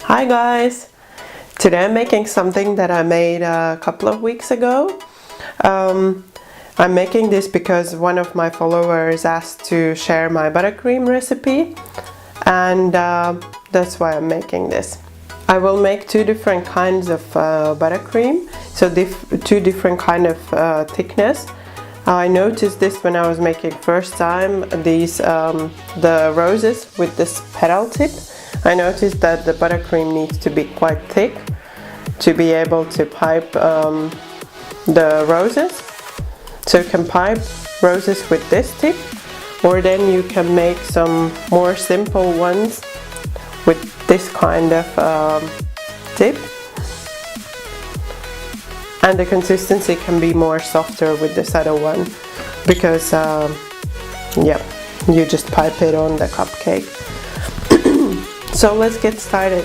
Hi guys! Today I'm making something that I made a couple of weeks ago. I'm making this because one of my followers asked to share my buttercream recipe, and that's why I'm making this. I will make two different kinds of buttercream, so two different kind of thickness. I noticed this when I was making first time these the roses with this petal tip. I noticed that the buttercream needs to be quite thick to be able to pipe the roses. So you can pipe roses with this tip, or then you can make some more simple ones with this kind of tip. And the consistency can be more softer with this other one because yeah, you just pipe it on the cupcake. So let's get started.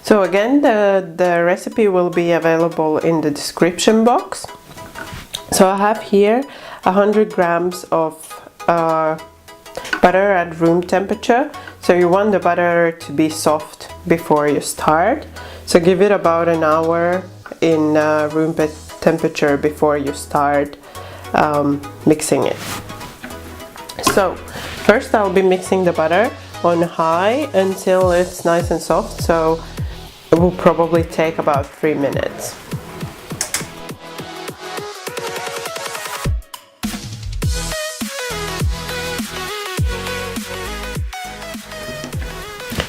So again, the recipe will be available in the description box. So I have here 100 grams of butter at room temperature. So you want the butter to be soft before you start. So give it about an hour in room temperature before you start mixing it. So first I'll be mixing the butter on high until it's nice and soft. So it will probably take about 3 minutes.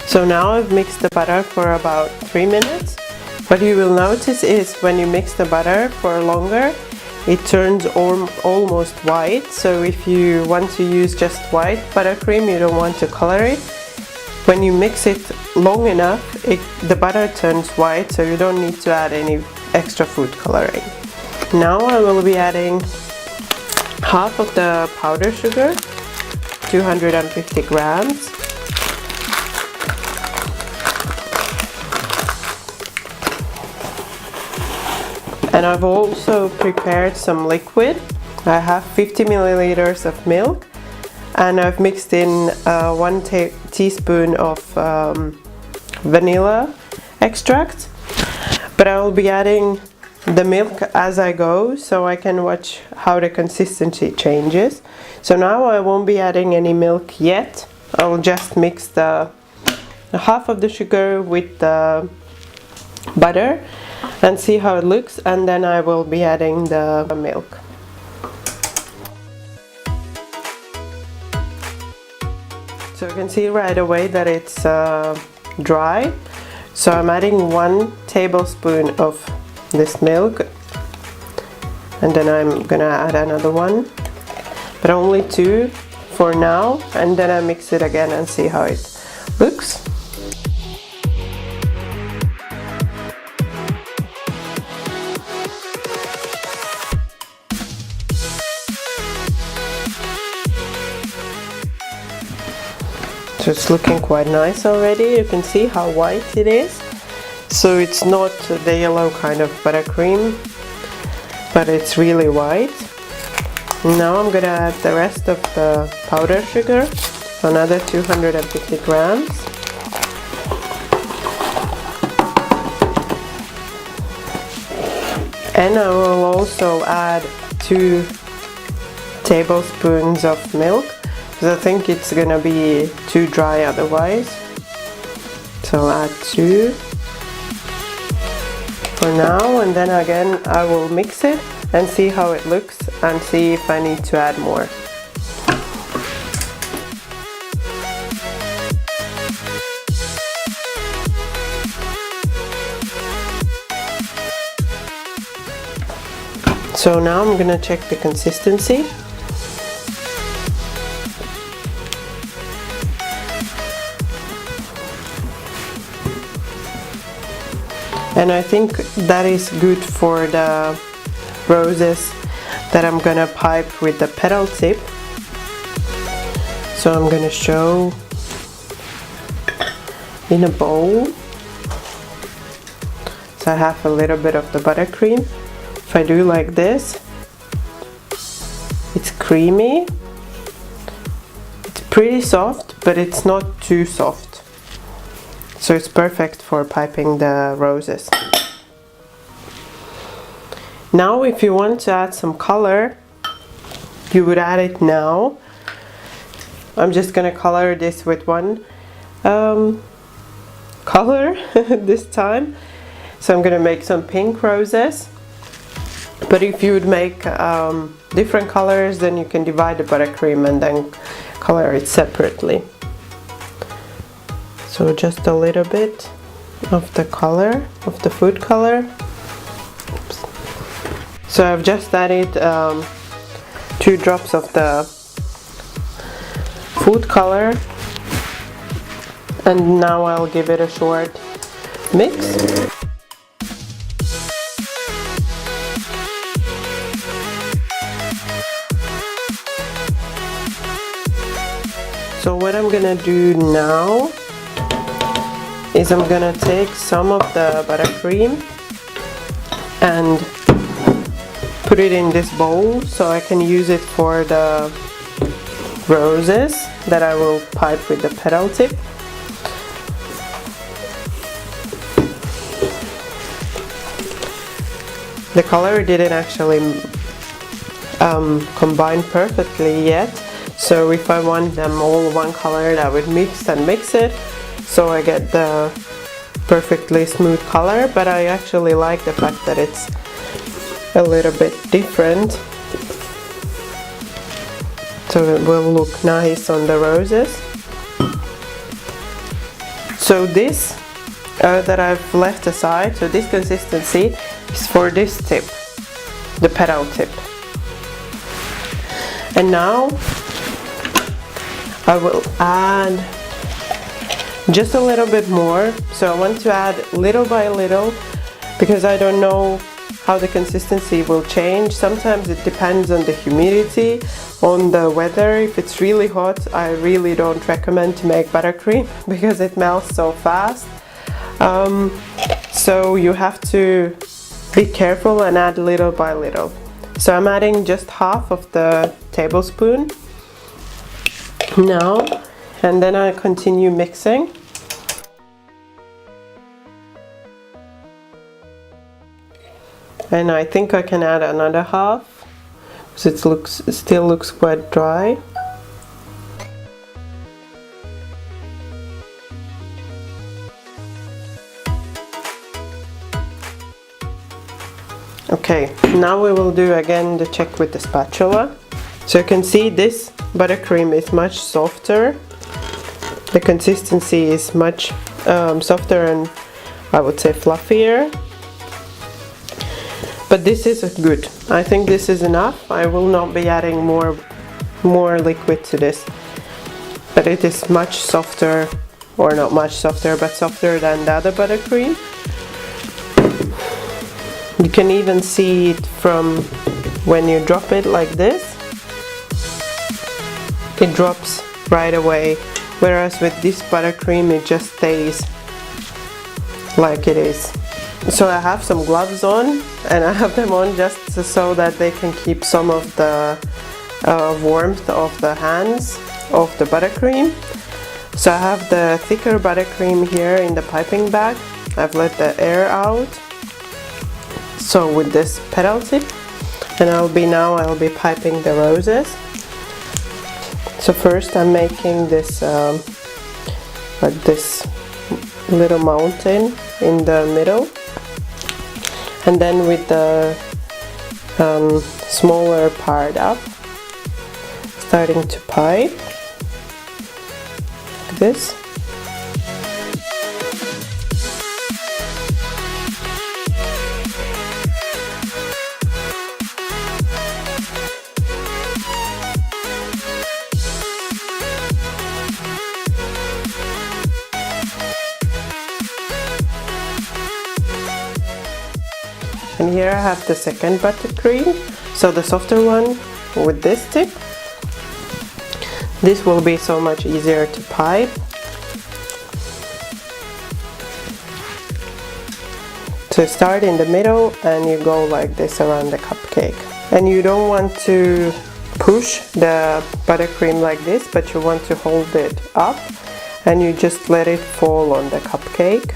So now I've mixed the butter for about 3 minutes. What you will notice is when you mix the butter for longer, it turns almost white. So if you want to use just white buttercream, you don't want to color it. When you mix it long enough, the butter turns white, so you don't need to add any extra food coloring. Now I will be adding half of the powdered sugar, 250 grams. And I've also prepared some liquid. I have 50 milliliters of milk, and I've mixed in 1 teaspoon of vanilla extract. But I will be adding the milk as I go, so I can watch how the consistency changes. So now I won't be adding any milk yet. I'll just mix the half of the sugar with the butter and see how it looks, and then I will be adding the milk. So you can see right away that it's dry. So I'm adding 1 tablespoon of this milk, and then I'm gonna add another one, but only 2 for now, and then I mix it again and see how it looks. So it's looking quite nice already. You can see how white it is. So it's not the yellow kind of buttercream, but it's really white. Now I'm gonna add the rest of the powdered sugar, another 250 grams. And I will also add 2 tablespoons of milk, because I think it's gonna be too dry otherwise. So I'll add 2 for now, and then again I will mix it and see how it looks and see if I need to add more. So now I'm gonna check the consistency. And I think that is good for the roses that I'm gonna pipe with the petal tip. So I'm gonna show in a bowl. I have a little bit of the buttercream. If I do like this, it's creamy. It's pretty soft, but it's not too soft. So it's perfect for piping the roses. Now if you want to add some color, you would add it now. I'm just gonna color this with one color this time. So I'm gonna make some pink roses. But if you would make different colors, then you can divide the buttercream and then color it separately. So just a little bit of the color, of the food color. Oops. So I've just added 2 drops of the food color, and now I'll give it a short mix. So what I'm gonna do now is I'm gonna take some of the buttercream and put it in this bowl so I can use it for the roses that I will pipe with the petal tip. The color didn't actually combine perfectly yet, so if I want them all one color, I would mix and mix it so I get the perfectly smooth color, but I actually like the fact that it's a little bit different, so it will look nice on the roses. So this that I've left aside, so this consistency is for this tip, the petal tip. And now I will add just a little bit more. So I want to add little by little because I don't know how the consistency will change. Sometimes it depends on the humidity, on the weather. If it's really hot, I really don't recommend to make buttercream because it melts so fast. So you have to be careful and add little by little. So I'm adding just half of the tablespoon now, and then I continue mixing. And I think I can add another half because it still looks quite dry. Okay, now we will do again the check with the spatula. So you can see this buttercream is much softer. The consistency is much softer and I would say fluffier. But this is good. I think this is enough. I will not be adding more liquid to this. But it is much softer, or not much softer, but softer than the other buttercream. You can even see it from when you drop it like this. It drops right away, whereas with this buttercream it just stays like it is. So I have some gloves on, and I have them on just so that they can keep some of the warmth of the hands of the buttercream. So I have the thicker buttercream here in the piping bag. I've let the air out. So with this petal tip, and I'll be piping the roses. So first I'm making this like this little mountain in the middle, and then with the smaller part up, starting to pipe like this. And here I have the second buttercream, so the softer one with this tip. This will be so much easier to pipe. So start in the middle and you go like this around the cupcake. And you don't want to push the buttercream like this, but you want to hold it up and you just let it fall on the cupcake.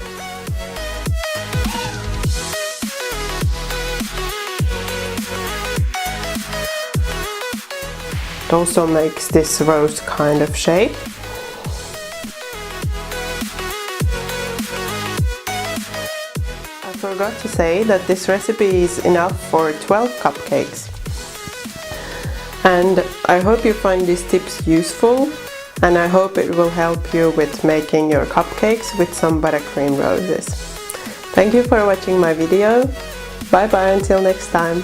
It also makes this rose kind of shape. I forgot to say that this recipe is enough for 12 cupcakes. And I hope you find these tips useful, and I hope it will help you with making your cupcakes with some buttercream roses. Thank you for watching my video. Bye bye until next time.